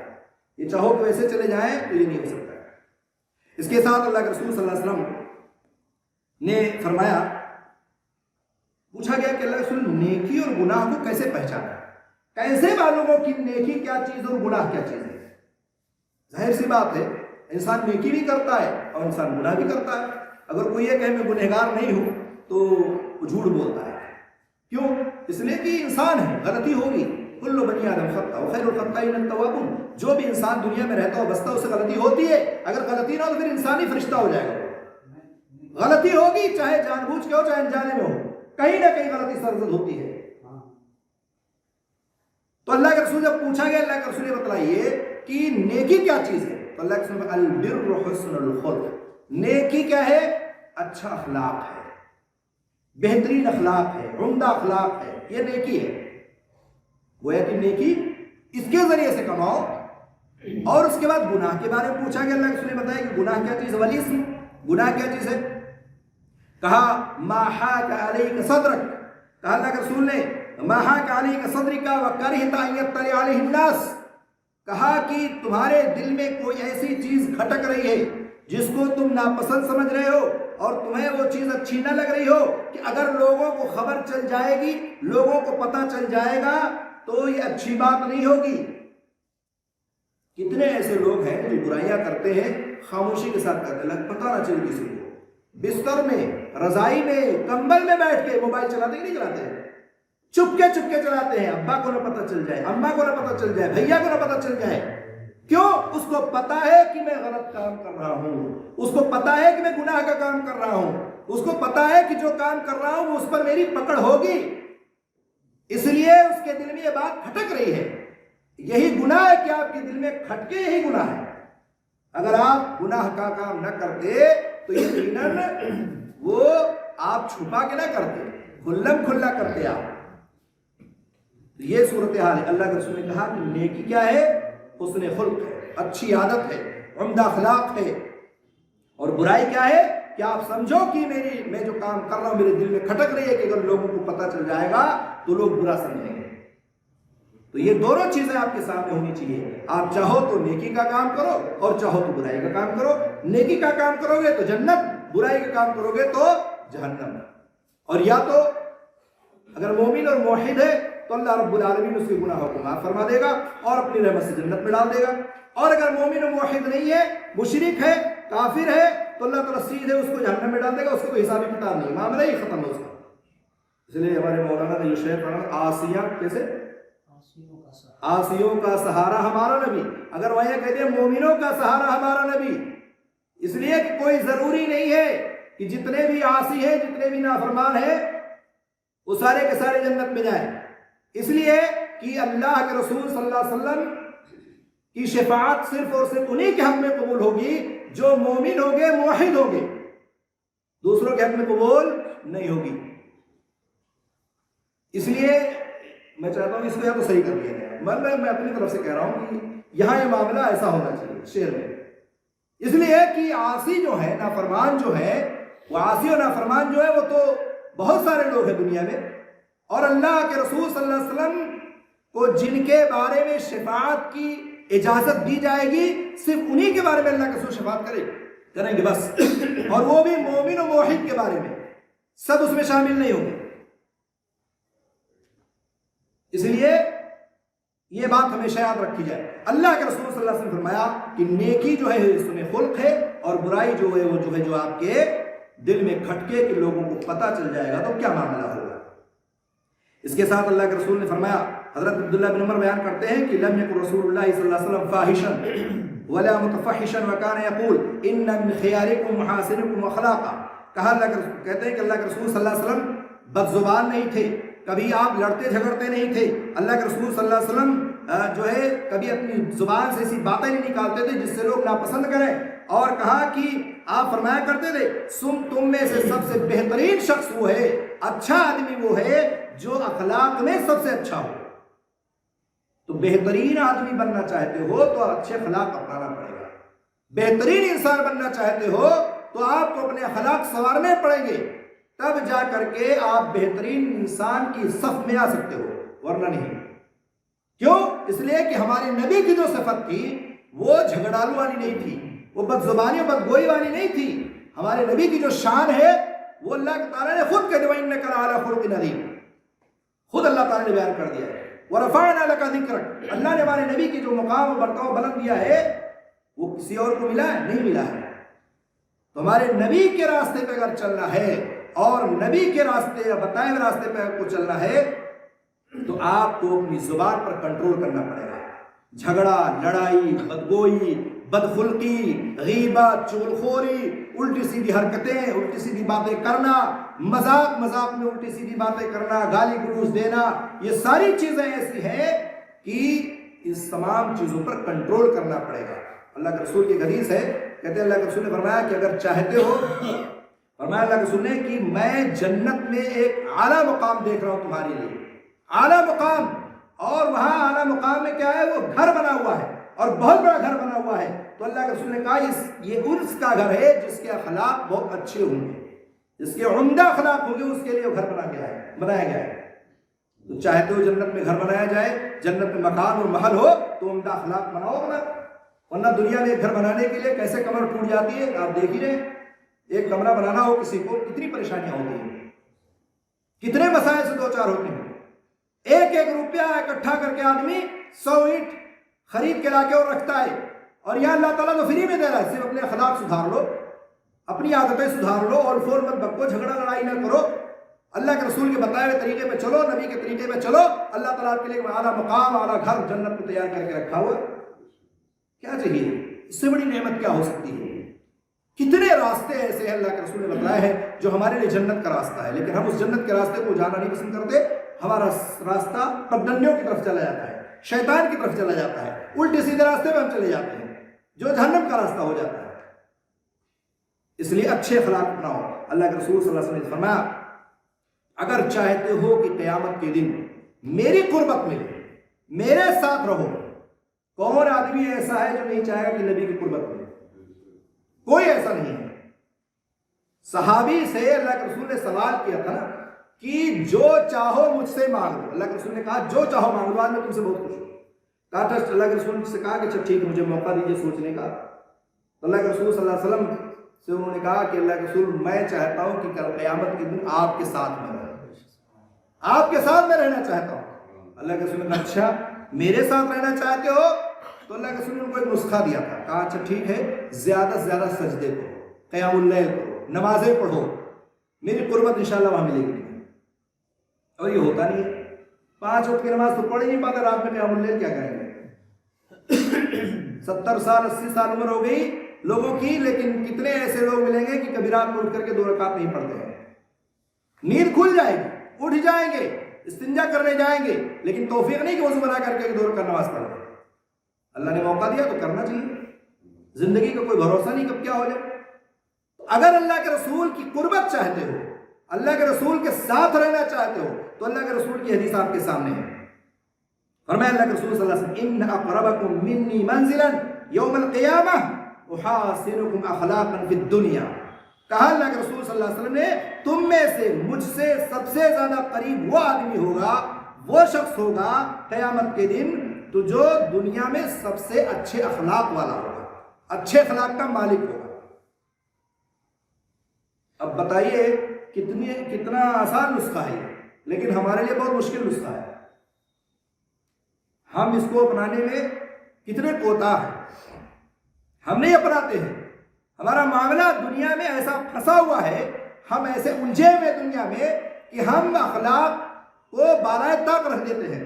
یہ چاہو کہ ویسے چلے جائیں تو یہ نہیں ہو سکتا۔ اس کے ساتھ اللہ کے رسول صلی اللہ علیہ وسلم نے فرمایا، پوچھا گیا کہ اللہ کے رسول نیکی اور گناہ کو کیسے پہچانا، کیسے معلوم ہو کہ نیکی کیا چیز اور گناہ کیا چیز ہے؟ ظاہر سی بات ہے، انسان نیکی بھی کرتا ہے اور انسان گناہ بھی کرتا ہے۔ اگر کوئی یہ کہے میں گنہگار نہیں ہوں تو وہ جھوٹ بولتا ہے۔ کیوں؟ اس لیے کہ انسان ہے، غلطی ہوگی، کل بنی آدم خطا وخیر الخطائین التوابون، جو بھی انسان دنیا میں رہتا ہو بستا اسے غلطی ہوتی ہے، اگر غلطی نہ ہو تو پھر انسان ہی فرشتہ ہو جائے گا۔ غلطی ہوگی چاہے جان بوجھ کے ہو چاہے انجانے میں ہو، کہیں نہ کہیں غلطی سرزد ہوتی ہے۔ تو اللہ کے رسول جب پوچھا گیا، اللہ کے رسول نے بتلائیے کہ نیکی کیا چیز ہے، تو اللہ کے رسول نے البر حسن الخلق، نیکی کیا ہے؟ اچھا اخلاق ہے، بہترین اخلاق ہے، عمدہ اخلاق ہے، یہ نیکی ہے۔ گویا کہ نیکی اس کے ذریعے سے کماؤ۔ اور اس کے بعد گناہ کے بارے میں پوچھا گیا، اللہ کے رسول نے بتایا کہ گناہ کیا چیز ہے، والاسم، گناہ کیا چیز ہے؟ کہا ما حاک علیک صدرک، کہا اللہ کے رسول نے ما حاک علیک صدرک وکرہت ان یطلع علیہ الناس، کہا کہ تمہارے دل میں کوئی ایسی چیز کھٹک رہی ہے جس کو تم ناپسند سمجھ رہے ہو اور تمہیں وہ چیز اچھی نہ لگ رہی ہو کہ اگر لوگوں کو خبر چل جائے گی، لوگوں کو پتہ چل جائے گا تو یہ اچھی بات نہیں ہوگی۔ کتنے ایسے لوگ ہیں جو برائیاں کرتے ہیں خاموشی کے ساتھ کرتے ہیں، پتہ نہ چلے کسی کو، بستر میں، رضائی میں، کمبل میں بیٹھ کے موبائل چلاتے کہ نہیں چلاتے ہیں، چپ کے چلاتے ہیں، ابا کو نہ پتہ چل جائے، اماں کو نہ پتہ چل جائے، بھیا کو نہ پتہ چل جائے۔ کیوں؟ اس کو پتا ہے کہ میں غلط کام کر رہا ہوں، اس کو پتا ہے کہ میں گناہ کا کام کر رہا ہوں، اس کو پتا ہے کہ جو کام کر رہا ہوں وہ اس پر میری پکڑ ہوگی، اس لیے اس کے دل میں یہ بات کھٹک رہی ہے۔ یہی گناہ ہے کہ آپ کے دل میں کھٹکے، یہی گناہ ہے۔ اگر آپ گناہ کا کام نہ کرتے تو یقیناً وہ آپ چھپا کے نہ کرتے، کھلم کھلا کرتے آپ۔ یہ صورتحال ہے۔ اللہ کے رسول نے کہا کہ نیکی کیا ہے؟ حسن خلق ہے، اچھی عادت ہے، عمدہ اخلاق ہے۔ اور برائی کیا ہے؟ کہ آپ سمجھو کہ میں جو کام کر رہا ہوں میرے دل میں کھٹک رہی ہے کہ اگر لوگوں کو پتہ چل جائے گا تو لوگ برا سمجھیں گے۔ تو یہ دونوں چیزیں آپ کے سامنے ہونی چاہیے، آپ چاہو تو نیکی کا کام کرو اور چاہو تو برائی کا کام کرو۔ نیکی کا کام کرو گے تو جنت، برائی کا کام کرو گے تو جہنم۔ اور یا تو اگر مومن اور موحد ہے تو اللہ رب العالمین اس کے گناہوں کو معاف فرما دے گا اور اپنی رحمت سے جنت میں ڈال دے گا۔ اور اگر مومن و موحد نہیں ہے، مشرک ہے، کافر ہے، تو اللہ تعالیٰ سیدھے اس کو جہنم میں ڈال دے گا، اس کو کوئی حسابی کتاب نہیں، معاملہ ہی ختم ہو اس کا۔ اس لیے ہمارے مولانا نے جو شعر پڑھا، آسیہ کیسے؟ آسیوں کا سہارا ہمارا نبی۔ اگر وہ یہ کہتے ہیں مومنوں کا سہارا ہمارا نبی، اس لیے کہ کوئی ضروری نہیں ہے کہ جتنے بھی عاصی ہیں، جتنے بھی نافرمان ہیں، وہ سارے کے سارے جنت میں جائیں۔ اس لیے کہ اللہ کے رسول صلی اللہ علیہ وسلم کی شفاعت صرف اور صرف انہی کے حق میں قبول ہوگی جو مومن ہوگے، موحد ہوگے، دوسروں کے حق میں قبول نہیں ہوگی۔ اس لیے میں چاہتا ہوں اس کو یا تو صحیح کر دیا جائے، میں اپنی طرف سے کہہ رہا ہوں کہ یہاں یہ معاملہ ایسا ہونا چاہیے شعر میں، اس لیے کہ عاصی جو ہے، نافرمان جو ہے، وہ عاصی اور نافرمان جو ہے وہ تو بہت سارے لوگ ہیں دنیا میں، اور اللہ کے رسول صلی اللہ علیہ وسلم کو جن کے بارے میں شفاعت کی اجازت دی جائے گی، صرف انہی کے بارے میں اللہ کے رسول شفاعت کریں گے بس، اور وہ بھی مومن و موحد کے بارے میں، سب اس میں شامل نہیں ہوں گے۔ اس لیے یہ بات ہمیشہ یاد رکھی جائے۔ اللہ کے رسول صلی اللہ علیہ وسلم نے فرمایا کہ نیکی جو ہے حسن خلق ہے، اور برائی جو ہے وہ جو آپ کے دل میں کھٹکے کہ لوگوں کو پتہ چل جائے گا تو کیا معاملہ ہوگا۔ اس کے ساتھ اللہ کے رسول نے فرمایا، حضرت عبداللہ بن عمر بیان کرتے ہیں کہ لم یکن رسول اللہ صلی اللہ علیہ وسلم فاحشا ولا متفحشا وکان یقول ان من خیارکم محاسنکم اخلاقا، کہا کہتے ہیں کہ اللہ کے رسول صلی اللہ علیہ وسلم بد زبان نہیں تھے، کبھی آپ لڑتے جھگڑتے نہیں تھے۔ اللہ کے رسول صلی اللہ علیہ وسلم جو ہے کبھی اپنی زبان سے ایسی باتیں نہیں نکالتے تھے جس سے لوگ ناپسند کریں، اور کہا کہ آپ فرمایا کرتے تھے تم میں سے سب سے بہترین شخص وہ ہے، اچھا آدمی وہ ہے جو اخلاق میں سب سے اچھا ہو۔ تو بہترین آدمی بننا چاہتے ہو تو اچھے اخلاق اپنانا پڑے گا، بہترین انسان بننا چاہتے ہو تو آپ کو اپنے اخلاق سنوارنے پڑیں گے، تب جا کر کے آپ بہترین انسان کی صف میں آ سکتے ہو، ورنہ نہیں۔ کیوں؟ اس لیے کہ ہمارے نبی کی جو صفت تھی وہ جھگڑالو والی نہیں تھی، وہ بد زبانی و بدگوئی والی نہیں تھی۔ ہمارے نبی کی جو شان ہے وہ اللہ تعالیٰ نے خود کہہ دیا وَإِنَّكَ لَعَلَىٰ خُلُقٍ عَظِيمٍ، خود اللہ تعالیٰ نے بیان کر دیا ہے۔ وَرَفَعْنَا لَكَ ذِكْرَكَ، اللہ نے ہمارے نبی کی جو مقام و مرتبہ بلند دیا ہے وہ کسی اور کو ملا ہے؟ نہیں ملا ہے۔ تو ہمارے نبی کے راستے پہ اگر چلنا ہے اور نبی کے راستے یا بتائے ہوئے راستے پہ کو چلنا ہے تو آپ کو اپنی زبان پر کنٹرول کرنا پڑے گا۔ جھگڑا، لڑائی، بدگوئی، بدخلقی، غیبت، چغلخوری، الٹی سیدھی حرکتیں، الٹی سیدھی باتیں کرنا، مذاق میں الٹی سیدھی باتیں کرنا، گالی گلوچ دینا، یہ ساری چیزیں ایسی ہیں کہ اس تمام چیزوں پر کنٹرول کرنا پڑے گا۔ اللہ کے رسول کی حدیث ہے، کہتے ہیں اللہ کے رسول نے فرمایا کہ اگر چاہتے ہو، فرمایا اللہ کے رسول نے کہ میں جنت میں ایک اعلیٰ مقام دیکھ رہا ہوں تمہارے لیے، اعلیٰ مقام، اور وہاں اعلیٰ مقام میں کیا ہے؟ وہ گھر بنا ہوا ہے اور بہت بڑا گھر بنا ہوا ہے۔ تو اللہ کے رسول نے کہا یہ انس کا گھر ہے جس کے اخلاق بہت اچھے ہوں گے، جس کے عمدہ اخلاق ہوں گے، اس کے لیے وہ گھر بنایا گیا ہے۔ تو چاہتے ہو جنت میں گھر بنایا جائے، جنت میں مکان اور محل ہو تو عمدہ اخلاق بناؤ اپنا، ورنہ دنیا میں ایک گھر بنانے کے لیے کیسے کمر ٹوٹ جاتی ہے آپ دیکھ ہی رہے ہیں۔ ایک کمرہ بنانا ہو کسی کو کتنی پریشانیاں ہوتی ہیں، کتنے مسائل سے دو چار ہوتے ہیں۔ ایک روپیہ اکٹھا کر کے آدمی 100 اینٹ خرید کے لا کے اور رکھتا ہے، اور یہ اللہ تعالیٰ تو فری میں دے رہا ہے، صرف اپنے اخلاق سدھار لو، اپنی عادتیں سدھار لو، اور فور مت بکو، جھگڑا لڑائی نہ کرو، اللہ کے رسول کے بتائے ہوئے طریقے پہ چلو، نبی کے طریقے پہ چلو، اللہ تعالیٰ آپ کے لیے اعلیٰ مقام، اعلیٰ گھر جنت میں تیار کر کے رکھا ہوا۔ کیا چاہیے؟ اس سے بڑی نعمت کیا ہو سکتی ہے؟ کتنے راستے ایسے ہیں اللہ کے رسول نے بتائے ہیں جو ہمارے لیے جنت کا راستہ ہے، لیکن ہم اس جنت کے راستے کو جانا نہیں پسند کرتے۔ ہمارا راستہ پگڈنڈیوں کی طرف چلا جاتا ہے، شیطان کی طرف چلا جاتا ہے، الٹے سیدھے راستے پہ ہم چلے جاتے ہیں جو جہنم کا راستہ ہو جاتا ہے۔ اس لیے اچھے اخلاق اپناؤ۔ اللہ کے رسول صلی اللہ علیہ وسلم نے فرمایا اگر چاہتے ہو کہ قیامت کے دن میری قربت ملے، میرے ساتھ رہو، کون آدمی ایسا ہے جو نہیں چاہے گا کہ نبی کی قربت ملے؟ کوئی ایسا نہیں ہے۔ صحابی سے اللہ کے رسول نے سوال کیا تھا نا کہ جو چاہو مجھ سے مانگ لو، اللہ کے رسول نے کہا جو چاہو مانگ لو، آج میں تم سے بہت خوش ہوں۔ کہا تھا اللہ کے رسول سے کہا کہ اچھا ٹھیک ہے مجھے موقع دیجیے سوچنے کا۔ تو اللہ کے رسول صلی اللہ علیہ وسلم سے انہوں نے کہا کہ اللہ کے رسول میں چاہتا ہوں کہ کل قیامت کے دن آپ کے ساتھ میں رہوں، آپ کے ساتھ میں رہنا چاہتا ہوں۔ اللہ کے رسول نے کہا اچھا میرے ساتھ رہنا چاہتے ہو؟ تو اللہ کے رسول نے ان کو ایک نسخہ دیا تھا، کہا اچھا ٹھیک ہے زیادہ سے زیادہ سجدے کرو، قیام اللیل کرو، نمازیں پڑھو، میری قربت انشاءاللہ وہاں ملے گی۔ اور یہ ہوتا نہیں ہے، 5 وقت کی نماز تو پڑھ ہی نہیں پاتے، رات میں قیام اللیل کیا کریں گے؟ 70 سال 80 سال عمر ہو گئی لوگوں کی، لیکن کتنے ایسے لوگ ملیں گے کہ کبھی رات میں اٹھ کر کے 2 رکعت نہیں پڑھتے ہیں۔ نیند کھل جائے گی، اٹھ جائیں گے، استنجا کرنے جائیں گے، لیکن توفیق نہیں کہ وضو بنا کر کے 2 رکعت نماز پڑھ لیں۔ اللہ نے موقع دیا تو کرنا چاہیے، زندگی کا کوئی بھروسہ نہیں کب کیا ہو جائے۔ اگر اللہ کے رسول کی قربت چاہتے ہو، اللہ کے رسول کے ساتھ رہنا چاہتے ہو، تو اللہ کے رسول کی حدیث آپ کے سامنے ہے۔ فرمایا اللہ کے رسول صلی اللہ علیہ وسلم ان اقربکم منی منزلا یوم القیامہ احاسنکم اخلاقا فی الدنیا، کہا اللہ کے رسول صلی اللہ علیہ وسلم نے تم میں سے مجھ سے سب سے زیادہ قریب وہ آدمی ہوگا، وہ شخص ہوگا قیامت کے دن تو جو دنیا میں سب سے اچھے اخلاق والا ہوگا، اچھے اخلاق کا مالک ہوگا۔ اب بتائیے کتنا آسان نسخہ ہے، لیکن ہمارے لیے بہت مشکل نسخہ ہے۔ ہم اس کو اپنانے میں کتنے کوتاہ ہیں، ہم نہیں اپناتے ہیں۔ ہمارا معاملہ دنیا میں ایسا پھنسا ہوا ہے، ہم ایسے الجھے ہوئے دنیا میں کہ ہم اخلاق کو بالائے طاق رکھ دیتے ہیں،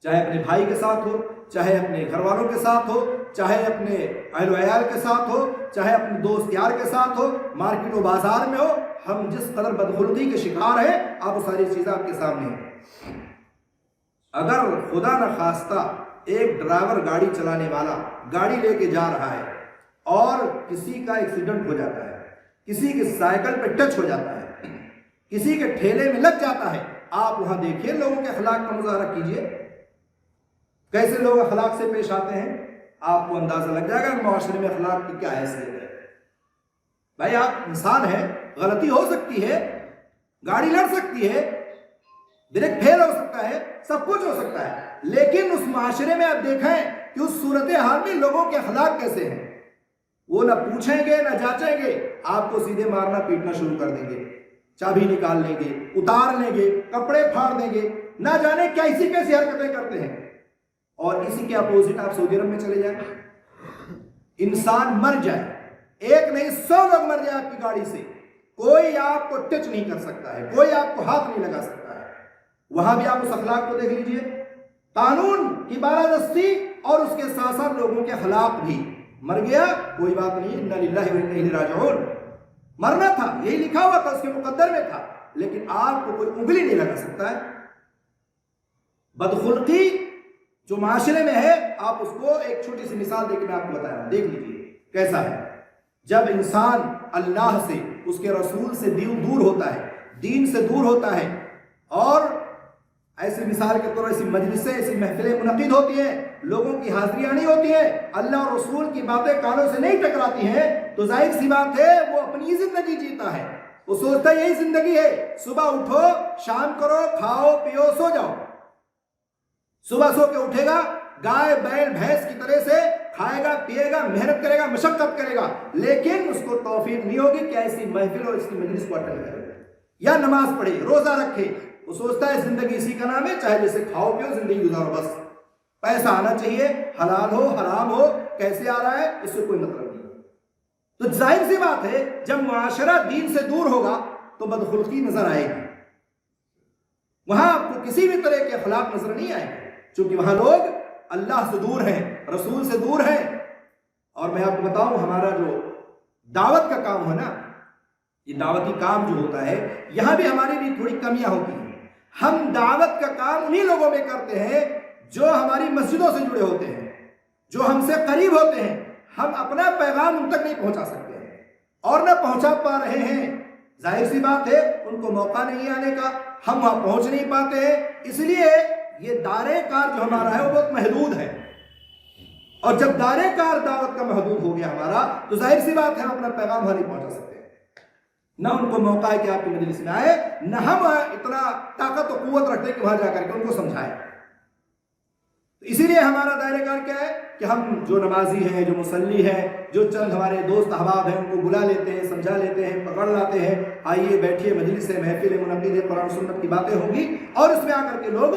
چاہے اپنے بھائی کے ساتھ ہو، چاہے اپنے گھر والوں کے ساتھ ہو، چاہے اپنے اہل و عیال کے ساتھ ہو، چاہے اپنے دوست یار کے ساتھ ہو، مارکیٹ و بازار میں ہو، ہم جس قدر بدخلقی کے شکار ہیں آپ وہ ساری چیزیں آپ کے سامنے ہیں۔ اگر خدا نہ خواستہ ایک ڈرائیور گاڑی چلانے والا گاڑی لے کے جا رہا ہے اور کسی کا ایکسیڈنٹ ہو جاتا ہے، کسی کے سائیکل پہ ٹچ ہو جاتا ہے، کسی کے ٹھیلے میں لگ جاتا ہے، آپ وہاں دیکھیے لوگوں کے اخلاق کا مظاہرہ کیجئے، کیسے لوگ اخلاق سے پیش آتے ہیں، آپ کو اندازہ لگ جائے گا کہ معاشرے میں اخلاق کی کیا حیثیت ہے۔ بھائی آپ انسان ہیں، غلطی ہو سکتی ہے، گاڑی لڑ سکتی ہے، بریک فیل ہو سکتا ہے، سب کچھ ہو سکتا ہے، لیکن اس معاشرے میں آپ دیکھیں کہ اس صورتحال میں لوگوں کے اخلاق کیسے ہیں۔ وہ نہ پوچھیں گے نہ جانچیں گے، آپ کو سیدھے مارنا پیٹنا شروع کر دیں گے، چابی نکال لیں گے، اتار لیں گے، کپڑے پھاڑ دیں گے، نہ جانے کیسی کیسی حرکتیں کرتے ہیں۔ اور اسی کے اپوزٹ آپ سعودی عرب میں چلے جائیں، انسان مر جائے، ایک نہیں 100 لوگ مر جائے آپ کی گاڑی سے، کوئی آپ کو ٹچ نہیں کر سکتا ہے، کوئی آپ کو ہاتھ نہیں لگا سکتا ہے۔ وہاں بھی آپ اس اخلاق کو دیکھ لیجئے، قانون کی بالادستی اور اس کے ساتھ ساتھ لوگوں کے اخلاق بھی۔ مر گیا کوئی بات نہیں، انا للہ و انا الیہ راجعون، مرنا تھا، یہی لکھا ہوا تھا، اس کے مقدر میں تھا، لیکن آپ کو کوئی انگلی نہیں لگا سکتا ہے۔ بدخلقی جو معاشرے میں ہے، آپ اس کو ایک چھوٹی سی مثال دے کے میں آپ کو بتایا ہوں، دیکھ لیجیے کیسا ہے۔ جب انسان اللہ سے، اس کے رسول سے دور ہوتا ہے، دین سے دور ہوتا ہے، اور ایسی مثال کے طور ایسی مجلسیں، ایسی محفلیں منعقد ہوتی ہیں، لوگوں کی حاضریاں نہیں ہوتی ہیں، اللہ اور رسول کی باتیں کانوں سے نہیں ٹکراتی ہیں، تو ظاہر سی بات ہے وہ اپنی زندگی جیتا ہے، وہ سوچتا ہے یہی زندگی ہے، صبح اٹھو، شام کرو، کھاؤ پیو سو جاؤ۔ صبح سو کے اٹھے گا، گائے بیل بھینس کی طرح سے کھائے گا، پیے گا، محنت کرے گا، مشقت کرے گا، لیکن اس کو توفیق نہیں ہوگی کہ ایسی محفل اور اس کی مجلس کو اٹینڈ کرے یا نماز پڑھے، روزہ رکھے۔ وہ سوچتا ہے زندگی اسی کا نام ہے، چاہے جیسے کھاؤ پیو زندگی گزارو، بس پیسہ آنا چاہیے، حلال ہو حرام ہو، کیسے آ رہا ہے اس سے کوئی مطلب نہیں۔ تو ظاہر سی بات ہے جب معاشرہ دین سے دور ہوگا تو بدخلقی نظر آئے گی، وہاں آپ کو کسی بھی طرح کے اخلاق نظر نہیں آئے گے، چونکہ وہاں لوگ اللہ سے دور ہیں، رسول سے دور ہیں۔ اور میں آپ کو بتاؤں، ہمارا جو دعوت کا کام ہے نا، یہ دعوتی کام جو ہوتا ہے، یہاں بھی ہماری بھی تھوڑی کمیاں ہوتی ہیں۔ ہم دعوت کا کام انہی لوگوں میں کرتے ہیں جو ہماری مسجدوں سے جڑے ہوتے ہیں، جو ہم سے قریب ہوتے ہیں، ہم اپنا پیغام ان تک نہیں پہنچا سکتے ہیں اور نہ پہنچا پا رہے ہیں۔ ظاہر سی بات ہے ان کو موقع نہیں آنے کا، ہم وہاں پہنچ نہیں پاتے ہیں، اس لیے یہ دائرہ کار جو ہمارا ہے وہ بہت محدود ہے، اور جب دائرہ کار دعوت کا محدود ہو گیا ہمارا، تو ظاہر سی بات ہے ہم اپنا پیغام وہاں نہیں پہنچا سکتے، نہ ان کو موقع ہے کہ آپ کی مجلس میں آئے، نہ ہم اتنا طاقت و قوت رکھتے کہ وہاں جا کر کے ان کو سمجھائیں۔ اسی لیے ہمارا دائرہ کار کیا ہے کہ ہم جو نمازی ہیں، جو مصلی ہیں، جو چند ہمارے دوست احباب ہیں، ان کو بلا لیتے ہیں، سمجھا لیتے ہیں، پکڑ لاتے ہیں، آئیے بیٹھیے، مجلس ہے، محفل ہے، منعقد ہے، قرآن و سنت کی باتیں ہوں گی، اور اس میں آ کر کے لوگ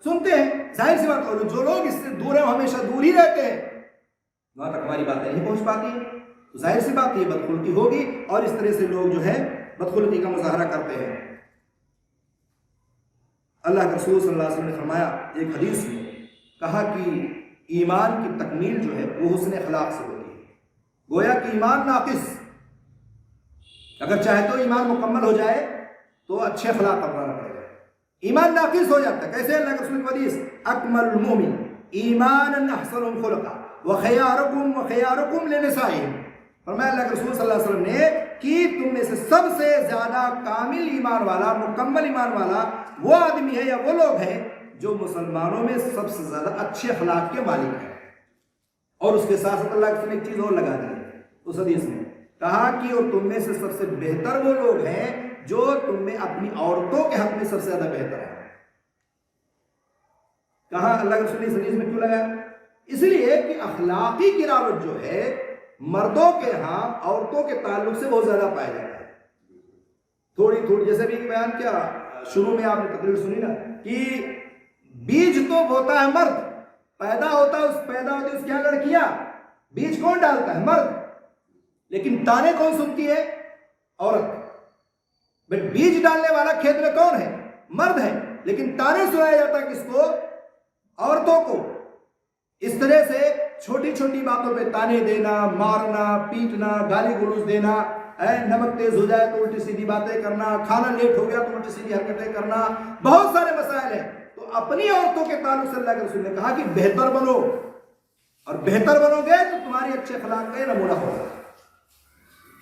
سنتے ہیں۔ ظاہر سی بات ہے جو لوگ اس سے دور ہیں وہ ہمیشہ دور ہی رہتے ہیں، وہاں تک ہماری باتیں نہیں پہنچ پاتی ہیں، تو ظاہر سی بات یہ بدخلقی ہوگی، اور اس طرح سے لوگ جو ہے بدخلقی کا مظاہرہ کرتے ہیں۔ اللہ کے رسول صلی اللہ علیہ وسلم نے فرمایا ایک حدیث میں، کہا کہ ایمان کی تکمیل جو ہے وہ حسن اخلاق سے ہوتی ہے۔ گویا کہ ایمان ناقص، اگر چاہے تو ایمان مکمل ہو جائے تو اچھے اخلاق اپنانا پڑے گا، ایمان ناقص ہو جاتا ہے۔ کیسے؟ اللہ کے رسول کی حدیث، اکمل المؤمن ایمانا احسنهم خلقا وخیارکم لنسائهم، فرمایا اللہ کے رسول صلی اللہ علیہ وسلم نے کہ تم میں سے سب سے زیادہ کامل ایمان والا، مکمل ایمان والا وہ آدمی ہے یا وہ لوگ ہیں جو مسلمانوں میں سب سے زیادہ اچھے اخلاق کے مالک ہیں۔ اور اس کے ساتھ ساتھ اللہ کے رسول نے ایک چیز اور لگا دی ہے اس حدیث میں، کہا کہ اور تم میں سے سب سے بہتر وہ لوگ ہیں جو تم میں اپنی عورتوں کے حق میں سب سے زیادہ بہتر ہے۔ کہاں اللہ کے رسول نے اس حدیث میں کیوں لگایا؟ اس لیے کہ اخلاقی گراوٹ جو ہے مردوں کے ہاں عورتوں کے تعلق سے بہت زیادہ پایا جاتا ہے۔ تھوڑی جیسے بھی بیان کیا شروع میں آپ نے تقریر سنی نا کہ بیج تو بوتا ہے مرد، پیدا ہوتا ہے اس کے یہاں لڑکیاں، بیج کون ڈالتا ہے؟ مرد، لیکن تانے کون سنتی ہے؟ عورت۔ بٹ بیج ڈالنے والا کھیت میں کون ہے؟ مرد ہے، لیکن تانے سنایا جاتا ہے کس کو؟ عورتوں کو۔ اس طرح سے چھوٹی چھوٹی باتوں پہ تانے دینا، مارنا، پیٹنا، گالی گلوچ دینا، نمک تیز ہو جائے تو الٹی سیدھی باتیں کرنا، کھانا لیٹ ہو گیا تو الٹی سیدھی حرکتیں کرنا، بہت سارے مسائل ہیں۔ تو تو اپنی عورتوں کے تعلق سے اللہ کے رسول نے کہا کہ بہتر بنو، اور بہتر بنو گے تو تمہاری اچھے اخلاق کا یہ نمونہ ہوگا،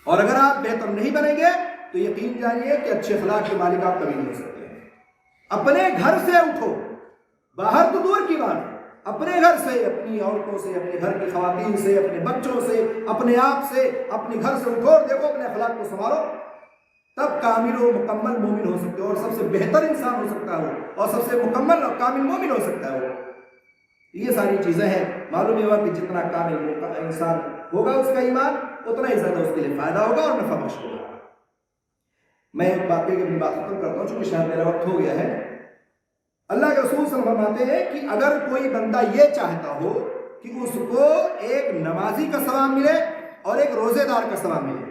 اور اگر آپ بہتر نہیں بنیں گے تو یقین جانیے کہ اچھے اخلاق کے مالک آپ کبھی نہیں ہو سکتے۔ اپنے گھر سے اٹھو، باہر تو دور کی بات ہے، اپنے گھر سے، اپنی عورتوں سے، اپنے گھر کی خواتین سے، اپنے بچوں سے، اپنے آپ سے، اپنے گھر سے اٹھو اور دیکھو اپنے اخلاق کو سنبھالو، تب کامل و مکمل مومن ہو سکتے ہو، اور سب سے بہتر انسان ہو سکتا ہے اور سب سے مکمل اور کامل مومن ہو سکتا ہے وہ۔ یہ ساری چیزیں ہیں۔ معلوم ہوا کہ جتنا کامل انسان ہوگا اس کا ایمان، اتنا ہی زیادہ اس کے لیے فائدہ ہوگا اور نفع بخش ہوگا۔ میں ایک بات کہ اپنی بات ختم کرتا ہوں چونکہ شاید میرا وقت ہو گیا ہے۔ اللہ کے رسول صلی اللہ علیہ وسلم فرماتے ہیں کہ اگر کوئی بندہ یہ چاہتا ہو کہ اس کو ایک نمازی کا ثواب ملے اور ایک روزے دار کا ثواب ملے،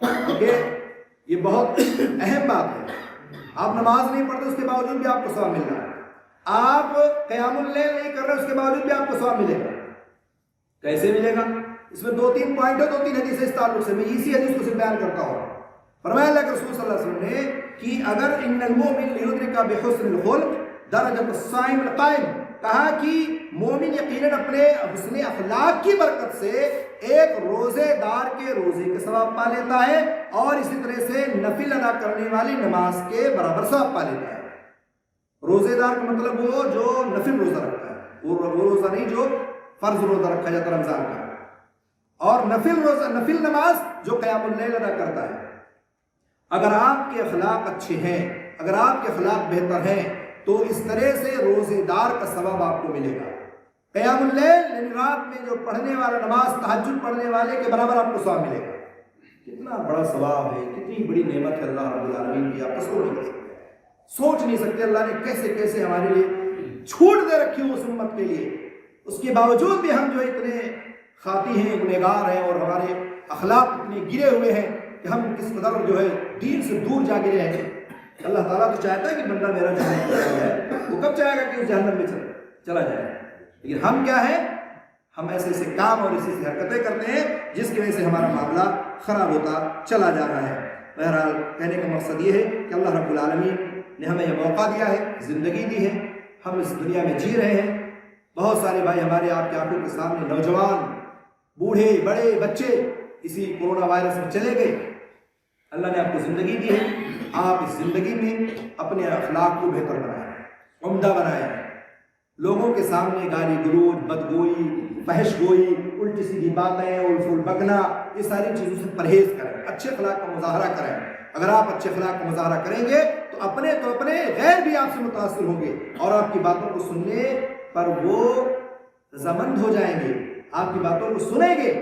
کیونکہ یہ بہت اہم بات ہے۔ آپ نماز نہیں پڑھتے اس کے باوجود بھی آپ کو ثواب مل رہا ہے، آپ قیام اللیل نہیں کر رہے اس کے باوجود بھی آپ کو ثواب ملے گا۔ کیسے ملے گا؟ اس میں 2-3 پوائنٹ ہے، 2-3 حدیث اس تعلق سے، میں اسی حدیث کو صرف بیان کرتا ہوں۔ فرمایا اللہ کے رسول صلی اللہ علیہ وسلم نے کہ اگر ان المؤمن لیدرک بحسن الخلق درجۃ الصائم القائم، کہا کہ مومن یقیناً اپنے حسن اخلاق کی برکت سے ایک روزے دار کے روزے کے ثواب پا لیتا ہے، اور اسی طرح سے نفل ادا کرنے والی نماز کے برابر ثواب پا لیتا ہے۔ روزے دار کا مطلب وہ جو نفل روزہ رکھتا ہے، وہ روزہ نہیں جو فرض روزہ رکھا جاتا رمضان کا، اور نفل نماز جو قیام اللیل ادا کرتا ہے۔ اگر آپ کے اخلاق اچھے ہیں، اگر آپ کے اخلاق بہتر ہیں، تو اس طرح سے روزے دار کا ثواب آپ کو ملے گا۔ قیام اللیل یعنی رات میں جو پڑھنے والا، نماز تہجد پڑھنے والے کے برابر آپ کو ثواب ملے گا۔ کتنا بڑا ثواب ہے، کتنی بڑی نعمت ہے اللہ رب العالمین کی، آپ سوچ نہیں سکتے اللہ نے کیسے کیسے ہمارے لیے چھوٹ دے رکھی ہو اس امت کے لیے۔ اس کے باوجود بھی ہم جو اتنے خاطی ہیں، گنہگار ہیں، اور ہمارے اخلاق اتنے گرے ہوئے ہیں کہ ہم کس قدر جو ہے دین سے دور جا گرے ہیں۔ اللہ تعالیٰ تو چاہتا ہے کہ بندہ میرا جہنم میں چلا جائے، وہ کب چاہے گا کہ اس جہنم میں چلا جائے، لیکن ہم کیا ہیں، ہم ایسے ایسے کام اور ایسی حرکتیں کرتے ہیں جس کی وجہ سے ہمارا معاملہ خراب ہوتا چلا جا رہا ہے۔ بہرحال کہنے کا مقصد یہ ہے کہ اللہ رب العالمین نے ہمیں یہ موقع دیا ہے، زندگی دی ہے، ہم اس دنیا میں جی رہے ہیں۔ بہت سارے بھائی ہمارے آپ کی آنکھوں کے سامنے، نوجوان، بوڑھے، بڑے، بچے اسی کورونا وائرس میں چلے گئے۔ اللہ نے آپ کو زندگی دی ہے، آپ اس زندگی میں اپنے اخلاق کو بہتر بنائیں، عمدہ بنائیں، لوگوں کے سامنے گالی گلوچ، بدگوئی، فحش گوئی، الٹی سیدھی باتیں، الفول بکنا، یہ ساری چیزوں سے پرہیز کریں، اچھے اخلاق کا مظاہرہ کریں۔ اگر آپ اچھے اخلاق کا مظاہرہ کریں گے تو اپنے غیر بھی آپ سے متاثر ہوں گے، اور آپ کی باتوں کو سننے پر وہ رضامند ہو جائیں گے، آپ کی باتوں کو سنیں گے۔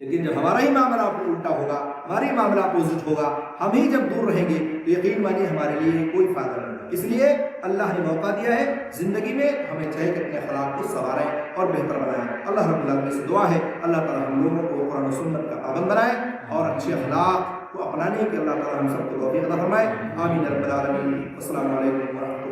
لیکن جب ہمارا ہی معاملہ الٹا ہوگا، ہمارا ہی معاملہ اپوزٹ ہوگا، ہم ہی جب دور رہیں گے تو یقین مانیے ہمارے لیے کوئی فائدہ نہیں ہوگا۔ اس لیے اللہ نے موقع دیا ہے زندگی میں، ہمیں چاہیے کہ اپنے اخلاق کو سنواریں اور بہتر بنائیں۔ اللہ رب العالمین سے دعا ہے اللہ تعالیٰ ہم لوگوں کو قرآن و سنت کا پابند بنائے اور اچھے اخلاق کو اپنانے کی اللہ تعالیٰ ہم سب کو توفیق عطا فرمائے۔ آمین رب العالمین۔ السلام علیکم ورحمۃ اللہ۔